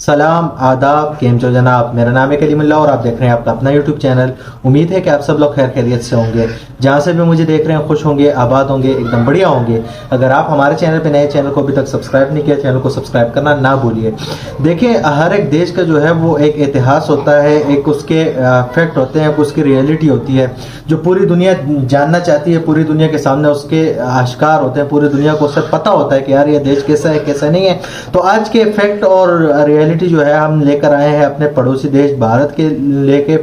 सलाम आदाब केम चो जनाब। मेरा नाम है कलीमुल्लाह और आप देख रहे हैं आपका अपना यूट्यूब चैनल। उम्मीद है कि आप सब लोग खैर खैरियत से होंगे। जहाँ से भी मुझे देख रहे हैं खुश होंगे, आबाद होंगे, एकदम बढ़िया होंगे। अगर आप हमारे चैनल पे नए, चैनल को अभी तक सब्सक्राइब नहीं किया, चैनल को सब्सक्राइब करना ना भूलिए। देखिए, हर एक देश का जो है वो एक इतिहास होता है, एक उसके फैक्ट होते हैं, उसकी रियलिटी होती है जो पूरी दुनिया जानना चाहती है। पूरी दुनिया के सामने उसके आश्कार होते हैं, पूरी दुनिया को उससे पता होता है कि यार ये देश कैसा है, कैसा नहीं है। तो आज के फैक्ट और रियलिटी जो है हम लेकर आए हैं अपने पड़ोसी देश भारत के लेके।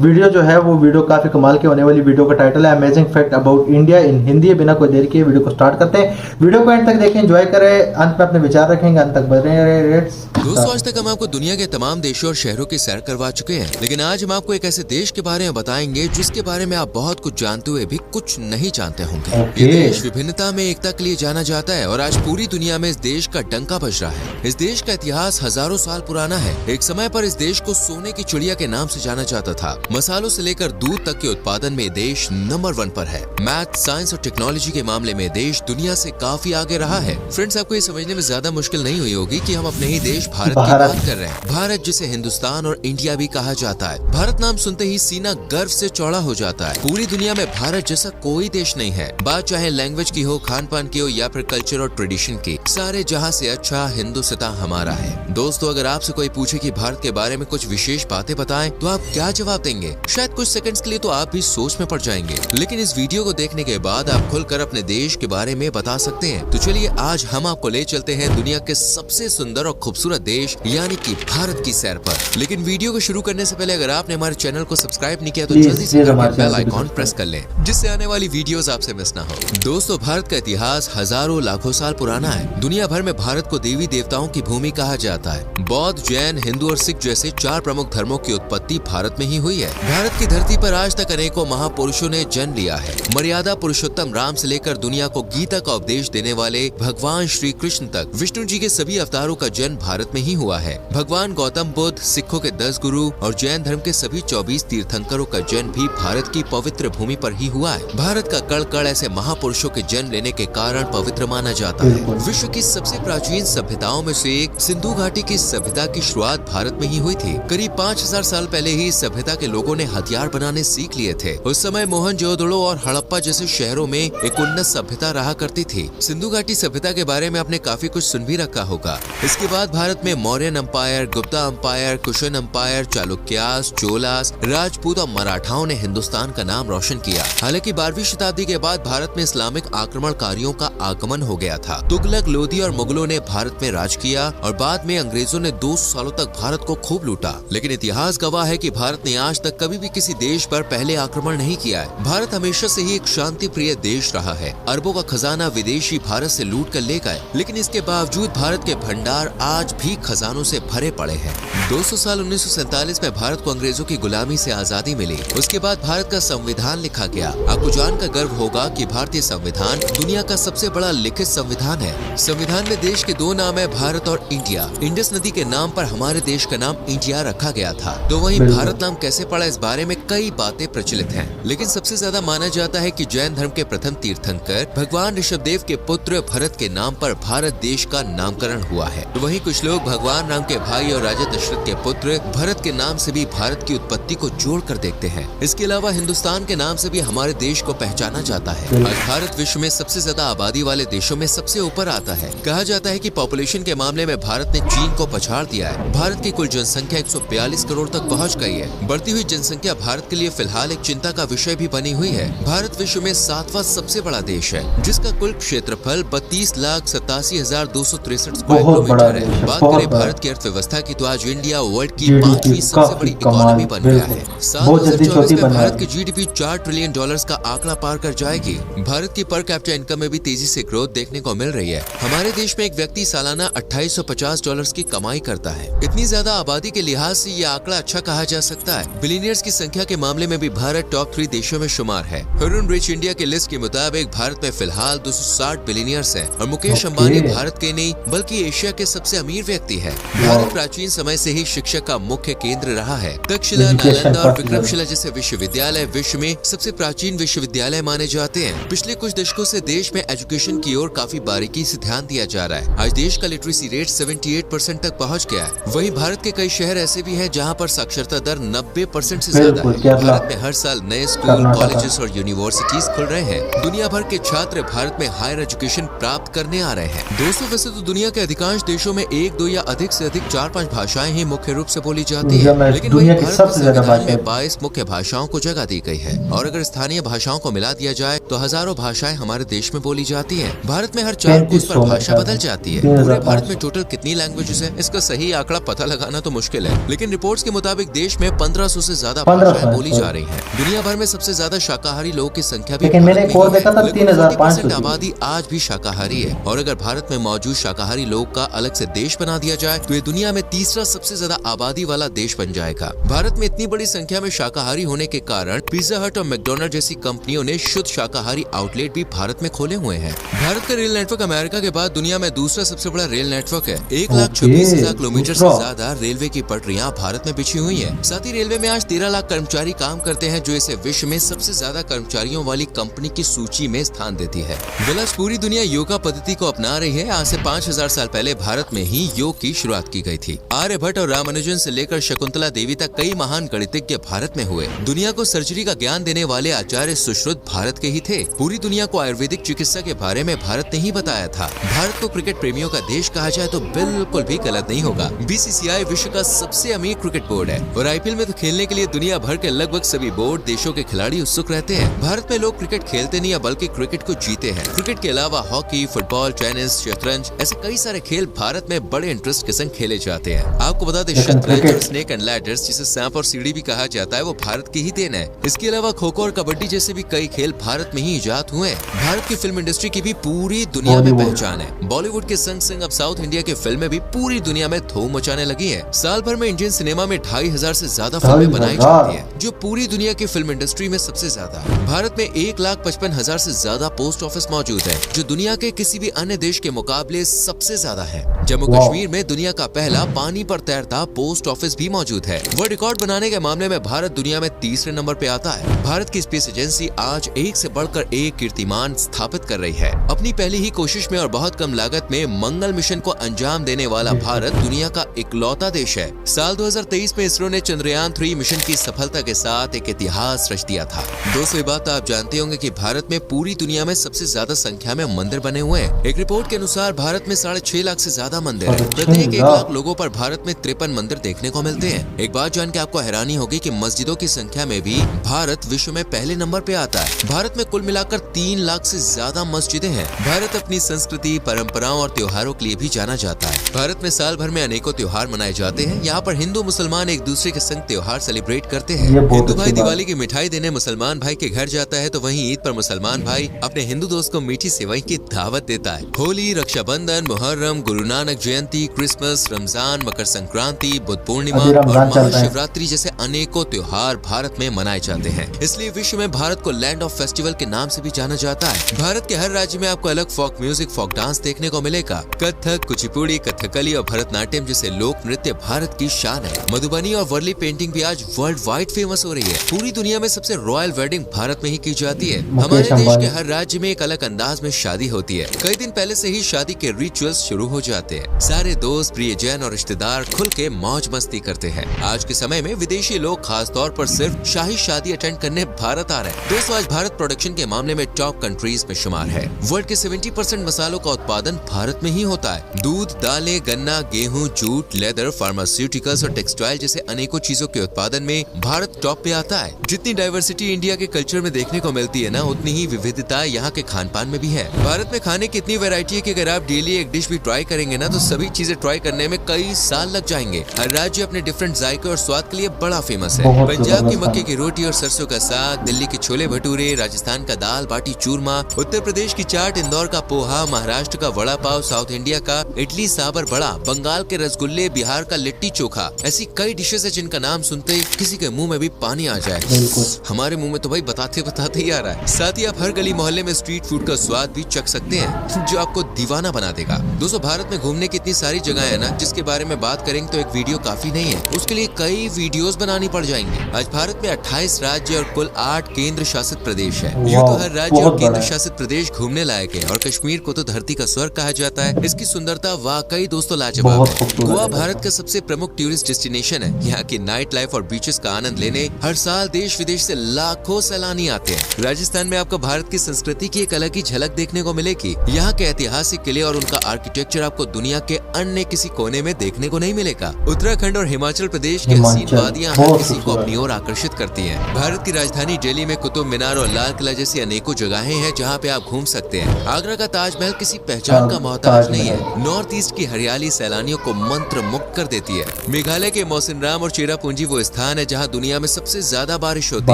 वीडियो जो है वो वीडियो काफी कमाल की होने वाली। वीडियो का टाइटल है amazing fact about India in Hindi. बिना कोई देर किए वीडियो को स्टार्ट करते हैं। वीडियो को एंड तक देखें, एंजॉय करें, अंत में अपने विचार रखेंगे, अंत तक बने रहे। दोस्तों, आज तक हम आपको दुनिया के तमाम देशों और शहरों की सैर करवा चुके हैं, लेकिन आज हम आपको एक ऐसे देश के बारे में बताएंगे जिसके बारे में आप बहुत कुछ जानते हुए भी कुछ नहीं जानते होंगे। ये देश विभिन्नता में एकता के लिए जाना जाता है और आज पूरी दुनिया में इस देश का डंका बज रहा है। इस देश का इतिहास हजारों साल पुराना है। एक समय पर इस देश को सोने की चिड़िया के नाम से जाना जाता था। मसालों से लेकर दूध तक के उत्पादन में देश नंबर 1 पर है। मैथ, साइंस और टेक्नोलॉजी के मामले में देश दुनिया से काफी आगे रहा है। फ्रेंड्स, आपको ये समझने में ज्यादा मुश्किल नहीं हुई होगी कि हम अपने ही देश भारत की बात कर रहे हैं। भारत जिसे हिंदुस्तान और इंडिया भी कहा जाता है। भारत नाम सुनते ही सीना गर्व से चौड़ा हो जाता है। पूरी दुनिया में भारत जैसा कोई देश नहीं है। बात चाहे लैंग्वेज की हो, खान पान की हो या फिर कल्चर और ट्रेडिशन की, सारे जहां से अच्छा हिंदुस्तान हमारा है। दोस्तों, अगर आपसे कोई पूछे कि भारत के बारे में कुछ विशेष बातें बताएं, तो आप क्या जवाब देंगे? शायद कुछ सेकंड्स के लिए तो आप भी सोच में पड़ जाएंगे, लेकिन इस वीडियो को देखने के बाद आप खुलकर अपने देश के बारे में बता सकते हैं। तो चलिए आज हम आपको ले चलते हैं दुनिया के सबसे सुंदर और खूबसूरत देश यानी कि भारत की सैर पर। लेकिन वीडियो को शुरू करने से पहले अगर आपने हमारे चैनल को सब्सक्राइब नहीं किया तो जल्दी से बेल आइकॉन प्रेस कर लें, जिससे आने वाली वीडियोस आपसे मिस ना हो। दोस्तों, भारत का इतिहास हजारों लाखों साल पुराना है। दुनिया भर में भारत को देवी देवताओं की भूमि कहा जाता है। बौद्ध, जैन, हिंदू और सिख जैसे 4 प्रमुख धर्मों की उत्पत्ति भारत में ही हुई है। भारत की धरती पर आज तक अनेकों महापुरुषों ने जन्म लिया है। मर्यादा पुरुषोत्तम राम से लेकर दुनिया को गीता का उपदेश देने वाले भगवान श्री कृष्ण तक, विष्णु जी के सभी अवतारों का जन्म भारत में ही हुआ है। भगवान गौतम बुद्ध, सिखों के 10 गुरु और जैन धर्म के सभी 24 तीर्थंकरों का जन्म भी भारत की पवित्र भूमि पर ही हुआ है। भारत का कण कण ऐसे महापुरुषों के जन्म लेने के कारण पवित्र माना जाता है। विश्व की सबसे प्राचीन सभ्यताओं में से एक सिंधु घाटी की सभ्यता की शुरुआत भारत में ही हुई थी। करीब 5000 साल पहले ही इस सभ्यता के लोगों ने हथियार बनाने सीख लिए थे। उस समय मोहनजोदड़ो और हड़प्पा जैसे शहरों में एक उन्नत सभ्यता रहा करती थी। सिंधु घाटी सभ्यता के बारे में आपने काफी कुछ सुन भी रखा होगा। इसके बाद भारत में Mauryan umpire, Gupta umpire, cushion umpire, Chalukyas, Cholas, Rajput और मराठाओं ने हिंदुस्तान का नाम रोशन किया। हालांकि 12वीं शताब्दी के बाद भारत में इस्लामिक आक्रमणकारियों का आगमन हो गया था। तुगलक, लोधी और मुगलों ने भारत में राज किया और बाद में अंग्रेजों ने 200 सालों तक भारत को खूब लूटा। लेकिन इतिहास गवाह है कि भारत ने आज तक कभी भी किसी देश पर पहले आक्रमण नहीं किया है। भारत हमेशा से ही एक शांति प्रिय देश रहा है। अरबों का खजाना विदेशी भारत से लूट कर ले गए, लेकिन इसके बावजूद भारत के भंडार आज भी खजानों से भरे पड़े हैं। 200 साल 1947 में भारत को अंग्रेजों की गुलामी से आजादी मिली। उसके बाद भारत का संविधान लिखा गया। आपको जानकर गर्व होगा कि भारतीय संविधान दुनिया का सबसे बड़ा लिखित संविधान है। संविधान में देश के 2 नाम है, भारत और इंडिया। इंडस नदी के नाम पर हमारे देश का नाम इंडिया रखा गया था। तो वहीं भारत नाम कैसे पड़ा, इस बारे में कई बातें प्रचलित हैं। लेकिन सबसे ज्यादा माना जाता है कि जैन धर्म के प्रथम तीर्थंकर भगवान ऋषभदेव के पुत्र भरत के नाम पर भारत देश का नामकरण हुआ है। तो वहीं कुछ लोग भगवान राम के भाई और राजा दशरथ के पुत्र भरत के नाम से भी भारत की उत्पत्ति को जोड़ कर देखते हैं। इसके अलावा हिंदुस्तान के नाम से भी हमारे देश को पहचाना जाता है। आज भारत विश्व में सबसे ज्यादा आबादी वाले देशों में सबसे ऊपर आता है। कहा जाता है कि पॉपुलेशन के मामले में भारत ने चीन को पछाड़ दिया है। भारत की कुल जनसंख्या 142 करोड़ तक पहुंच गई है। बढ़ती हुई जनसंख्या भारत के लिए फिलहाल एक चिंता का विषय भी बनी हुई है। भारत विश्व में 7वां सबसे बड़ा देश है, जिसका कुल क्षेत्रफल 32,87,263 स्क्वायर किलोमीटर है। बात करें भारत की अर्थव्यवस्था की, तो आज इंडिया वर्ल्ड की 5वीं सबसे बड़ी इकोनॉमी बन गया है। साल 2024 में भारत की जीडीपी $4 ट्रिलियन का आंकड़ा पार कर जाएगी। भारत की पर कैपिटा इनकम में भी तेजी से ग्रोथ देखने को मिल रही है। हमारे देश में एक व्यक्ति सालाना $2850 की कमाई करता है। इतनी ज्यादा आबादी के लिहाज से ये आंकड़ा अच्छा कहा जा सकता है। बिलियनियर्स की संख्या के मामले में भी भारत टॉप 3 देशों में शुमार है। हरुण रिच इंडिया के लिस्ट के मुताबिक भारत में फिलहाल 260 बिलियनियर्स हैं और मुकेश अंबानी भारत के नहीं बल्कि एशिया के सबसे अमीर व्यक्ति है। भारत प्राचीन समय से ही शिक्षा का मुख्य केंद्र रहा है। तक्षशिला, नालंदा और विक्रमशिला जैसे विश्वविद्यालय विश्व में सबसे प्राचीन विश्वविद्यालय माने जाते हैं। पिछले कुछ दशकों से देश में एजुकेशन की ओर काफी बारीकी से ध्यान दिया जा रहा है। आज देश का लिटरेसी रेट 78% तक पहुंच गया है। वहीं भारत के कई शहर ऐसे भी हैं जहां पर साक्षरता दर 90% से ज्यादा है। भारत में हर साल नए स्कूल, कॉलेजेस और यूनिवर्सिटीज खुल रहे हैं। दुनिया भर के छात्र भारत में हायर एजुकेशन प्राप्त करने आ रहे हैं। दोस्तों, वैसे तो दुनिया के अधिकांश देशों में 1, 2 या अधिक से अधिक 4-5 भाषाएं ही मुख्य रूप से बोली जाती है, लेकिन वहीं भारत के संविधान में 22 मुख्य भाषाओं को जगह दी गई है और अगर स्थानीय भाषाओं को मिला दिया जाए तो हजारों भाषाएं हमारे देश में बोली जाती हैं। भारत में हर 4 कोस पर भाषा बदल जाती है। पूरे भारत में टोटल कितनी लैंग्वेजेस हैं, इसका सही आंकड़ा पता लगाना तो मुश्किल है, लेकिन रिपोर्ट्स के मुताबिक देश में 1500 से ज्यादा भाषाएं बोली जा रही हैं। दुनिया भर में सबसे ज्यादा शाकाहारी लोगों की संख्या भी भारत में है। 40% आबादी आज भी शाकाहारी है और अगर भारत में मौजूद शाकाहारी लोग का अलग से देश बना दिया जाए तो ये दुनिया में तीसरा सबसे ज्यादा आबादी वाला देश बन जाएगा। भारत में इतनी बड़ी संख्या में शाकाहारी होने के कारण पिज्जा हट और मैकडॉनल्ड जैसी कंपनियों ने शुद्ध शाकाहारी आउटलेट भी भारत में खोले हुए हैं। भारत का रेल नेटवर्क अमेरिका के बाद दुनिया में दूसरा सबसे बड़ा रेल नेटवर्क है। 1,26,000 किलोमीटर से ज्यादा रेलवे की पटरियां भारत में बिछी हुई है। साथ ही रेलवे में आज 13 लाख कर्मचारी काम करते हैं, जो इसे विश्व में सबसे ज्यादा कर्मचारियों वाली कंपनी की सूची में स्थान देती है। आज पूरी दुनिया योगा पद्धति को अपना रही है। आज से 5000 साल पहले भारत में ही योग की शुरुआत की गई थी। आर्यभट्ट और रामानुजन से लेकर शकुंतला देवी तक कई महान गणितज्ञ भारत में हुए। दुनिया को सर्जरी का ज्ञान देने वाले आचार्य सुश्रुत भारत के ही थे। पूरी दुनिया को आयुर्वेदिक चिकित्सा के बारे में भारत ने ही बताया था। भारत को क्रिकेट प्रेमियों का देश कहा जाए तो बिल्कुल भी गलत नहीं होगा। बीसीसीआई विश्व का सबसे अमीर क्रिकेट बोर्ड है और आईपीएल में तो खेलने के लिए दुनिया भर के लगभग सभी बोर्ड देशों के खिलाड़ी उत्सुक रहते हैं। भारत में लोग क्रिकेट खेलते नहीं बल्कि क्रिकेट को जीते हैं। क्रिकेट के अलावा हॉकी, फुटबॉल, टेनिस, शतरंज ऐसे कई सारे खेल भारत में बड़े इंटरेस्ट के संग खेले जाते हैं। आपको बता दें, शतरंज और स्नेक एंड लैडर्स जिसे सांप और सीढ़ी भी कहा जाता है वो भारत की ही देन है। इसके अलावा खो खो और कबड्डी जैसे भी कई खेल भारत में ही इजाद हुए हैं। भारत की फिल्म इंडस्ट्री की भी पूरी दुनिया में पहचान है। बॉलीवुड के संग संग अब साउथ इंडिया की फिल्में भी पूरी दुनिया में धूम मचाने लगी है। साल भर में इंडियन सिनेमा में 2500 से ज्यादा फिल्में बनाई जाती है, जो पूरी दुनिया की फिल्म इंडस्ट्री में सबसे ज्यादा है। भारत में 1,55,000 से ज्यादा पोस्ट ऑफिस मौजूद है, जो दुनिया के किसी भी अन्य देश के मुकाबले सबसे ज्यादा है। जम्मू कश्मीर में दुनिया का पहला पानी पर तैरता पोस्ट ऑफिस भी मौजूद है। वर्ल्ड रिकॉर्ड बनाने के मामले में भारत दुनिया में तीसरे नंबर पे आता है। भारत की स्पेस एजेंसी आज एक से बढ़कर एक कीर्तिमान स्थापित कर रही है। अपनी पहली ही कोशिश में और बहुत कम लागत में मंगल मिशन को अंजाम देने वाला भारत दुनिया का इकलौता देश है। साल 2023 में इसरो ने चंद्रयान 3 मिशन की सफलता के साथ एक इतिहास रच दिया था। दोस्तों, ये बात आप जानते होंगे कि भारत में पूरी दुनिया में सबसे ज्यादा संख्या में मंदिर बने हुए हैं। एक रिपोर्ट के अनुसार भारत में 6.5 लाख से ज्यादा मंदिर है। प्रत्येक 1 लाख लोगों पर भारत में 53 मंदिर देखने को मिलते हैं। एक बात जान के आपको हैरानी होगी कि मस्जिदों की संख्या में भी भारत विश्व में पहले नंबर पे आता है। भारत में कुल मिलाकर 3 लाख से ज्यादा मस्जिदें हैं। भारत अपनी संस्कृति, परंपराओं और त्योहारों के लिए भी जाना जाता है। भारत में साल भर में अनेकों त्योहार मनाए जाते हैं। यहाँ पर हिंदू मुसलमान एक दूसरे के संग त्योहार सेलिब्रेट करते हैं। हिंदू भाई दिवाली की मिठाई देने मुसलमान भाई के घर जाता है, तो वहीं ईद पर मुसलमान भाई अपने हिंदू दोस्त को मीठी सेवई की दावत देता है। होली, रक्षाबंधन, मुहर्रम, गुरु नानक जयंती, क्रिसमस, रमजान, मकर संक्रांति, बुद्ध पूर्णिमा और महाशिवरात्रि जैसे अनेकों त्योहार भारत में मनाए जाते हैं। इसलिए विश्व में भारत को लैंड ऑफ फेस्टिवल के नाम से भी जाना जाता है। भारत के हर राज्य में आपको अलग फोक म्यूजिक, फोक डांस देखने को मिलेगा। कथक, कुचिपुड़ी, कथकली और भरतनाट्यम जैसे लोक नृत्य भारत की शान है। मधुबनी और वर्ली पेंटिंग भी आज वर्ल्ड वाइड फेमस हो रही है। पूरी दुनिया में सबसे रॉयल वेडिंग भारत में ही की जाती है। हमारे देश के हर राज्य में एक अलग अंदाज में शादी होती है। कई दिन पहले से ही शादी के रिचुअल्स शुरू हो जाते हैं। सारे दोस्त, प्रियजन और रिश्तेदार खुल के मौज मस्ती करते हैं। आज के समय में विदेशी लोग खास तौर पर सिर्फ शाही शादी अटेंड करने भारत आ रहे हैं। दोस्तों, आज भारत प्रोडक्शन के मामले में टॉप कंट्रीज में शुमार है। वर्ल्ड के 70% मसालों का उत्पादन भारत में ही होता है। दूध, दालें, गन्ना, गेहूं, जूट, लेदर, फार्मास्यूटिकल्स और टेक्सटाइल जैसे अनेकों चीजों के उत्पादन में भारत टॉप पे आता है। जितनी डाइवर्सिटी इंडिया के कल्चर में देखने को मिलती है ना, उतनी ही विविधता यहाँ के खान पान में भी है। भारत में खाने की इतनी वैरायटी है कि अगर आप डेली एक डिश भी ट्राई करेंगे ना, तो सभी चीजें ट्राई करने में कई साल लग जाएंगे। हर राज्य अपने डिफरेंट जायके और स्वाद के लिए बड़ा फेमस है। पंजाब की मक्के की रोटी और सरसों का साग, दिल्ली के छोले भटूरे, राजस्थान का दाल बाटी चूरमा, उत्तर प्रदेश की चाट, इंदौर का पोहा, महाराष्ट्र का वड़ा पाव, साउथ इंडिया का इडली सांभर बड़ा, बंगाल के रसगुल्ले, बिहार का लिट्टी चोखा, ऐसी कई डिशेस से जिनका नाम सुनते ही किसी के मुंह में भी पानी आ जाए। बिल्कुल। हमारे मुंह में तो भाई बताते बताते ही आ रहा है। साथ ही आप हर गली मोहल्ले में स्ट्रीट फूड का स्वाद भी चख सकते हैं, जो आपको दीवाना बना देगा। दोस्तों, भारत में घूमने की इतनी सारी जगह है ना, जिसके बारे में बात करेंगे तो एक वीडियो काफी नहीं है, उसके लिए कई वीडियोस बनानी पड़ जाएंगी। आज भारत में 28 राज्य और कुल 8 केंद्र शासित प्रदेश है। यूं तो हर राज्य और केंद्र शासित प्रदेश घूमने लायक है और कश्मीर को तो धरती का स्वर्ग कहा जाता है। इसकी सुंदरता वाकई दोस्तों लाजवाब है। गोवा भारत का सबसे प्रमुख टूरिस्ट डेस्टिनेशन है। यहाँ की नाइट लाइफ और बीचेस का आनंद लेने हर साल देश विदेश से लाखों सैलानी आते हैं। राजस्थान में आपको भारत की संस्कृति की एक अलग ही झलक देखने को मिलेगी। यहाँ के ऐतिहासिक किले और उनका आर्किटेक्चर आपको दुनिया के अन्य किसी कोने में देखने को नहीं मिलेगा। उत्तराखंड और हिमाचल प्रदेश की हसीन वादियाँ हर किसी को अपनी ओर आकर्षित करती हैं। भारत की राजधानी दिल्ली में कुतुब मीनार और लाल किला जैसी अनेकों जगहें हैं जहाँ पे आप घूम सकते हैं। आगरा का ताजमहल किसी पहचान का मोहताज नहीं है। नॉर्थ ईस्ट की हरियाली सैलानियों को मंत्र मुक्त कर देती है। मेघालय के मौसिनराम और चेरापूंजी वो स्थान है जहाँ दुनिया में सबसे ज्यादा बारिश होती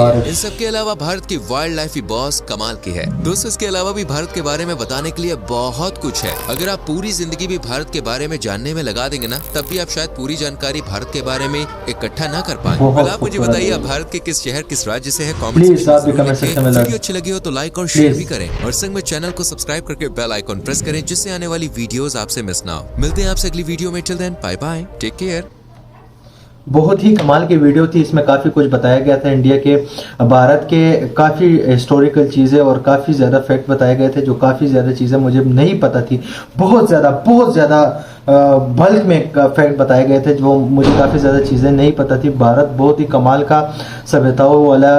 है। इन सब के अलावा भारत की वाइल्ड लाइफ भी बहुत कमाल की है। दोस्तों, इसके अलावा भी भारत के बारे में बताने के लिए बहुत कुछ है। अगर आप पूरी जिंदगी भी भारत के बारे में जानने में लगा देंगे ना, तब भी आप शायद पूरी जानकारी भारत के बारे में इकट्ठा ना कर पाए। कल आप मुझे बताइए, आप भारत के किस शहर किस राज्य से है? कमेंट सेक्शन में वीडियो अच्छी लगी हो तो लाइक और शेयर भी करें और संग में चैनल को सब्सक्राइब करके बेल आइकॉन प्रेस करें, जिससे आने वाली वीडियोस आपसे मिस ना हो। मिलते हैं आपसे अगली वीडियो में। Till then bye bye, take care. बहुत ही कमाल की वीडियो थी। इसमें काफ़ी कुछ बताया गया था इंडिया के, भारत के काफ़ी हिस्टोरिकल चीज़ें और काफ़ी ज़्यादा फैक्ट बताए गए थे, जो काफ़ी ज़्यादा चीज़ें मुझे नहीं पता थी। बहुत ज़्यादा बल्क में फैक्ट बताए गए थे, जो मुझे काफ़ी ज़्यादा चीज़ें नहीं पता थी। भारत बहुत ही कमाल का सभ्यताओं वाला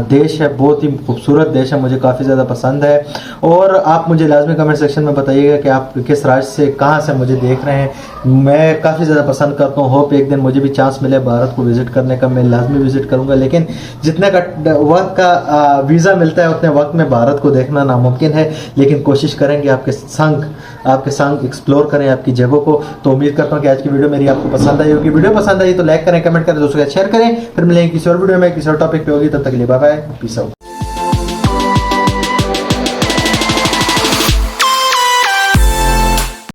देश है, बहुत ही खूबसूरत देश है, मुझे काफ़ी ज़्यादा पसंद है। और आप मुझे लाजमी कमेंट सेक्शन में बताइएगा कि आप किस राज्य से, कहाँ से मुझे देख रहे हैं। मैं काफ़ी ज़्यादा पसंद करता हूँ। होप एक दिन मुझे भी चांस मिले भारत को विज़िट करने का, मैं लाजमी विज़िट करूँगा। लेकिन जितने का वक्त का वीज़ा मिलता है, उतने वक्त में भारत को देखना नामुमकिन है। लेकिन कोशिश करेंगे आपके संग एक्सप्लोर करें आपकी जगहों को। तो उम्मीद करता हूँ कि आज की वीडियो मेरी आपको पसंद आई होगी। वीडियो पसंद आई तो लाइक करें, कमेंट करें, दोस्तों के साथ शेयर करें। फिर मिलेंगे किसी और वीडियो में किसी और टॉपिक पे होगी। तब तक के लिए बाय बाय, पीस आउट।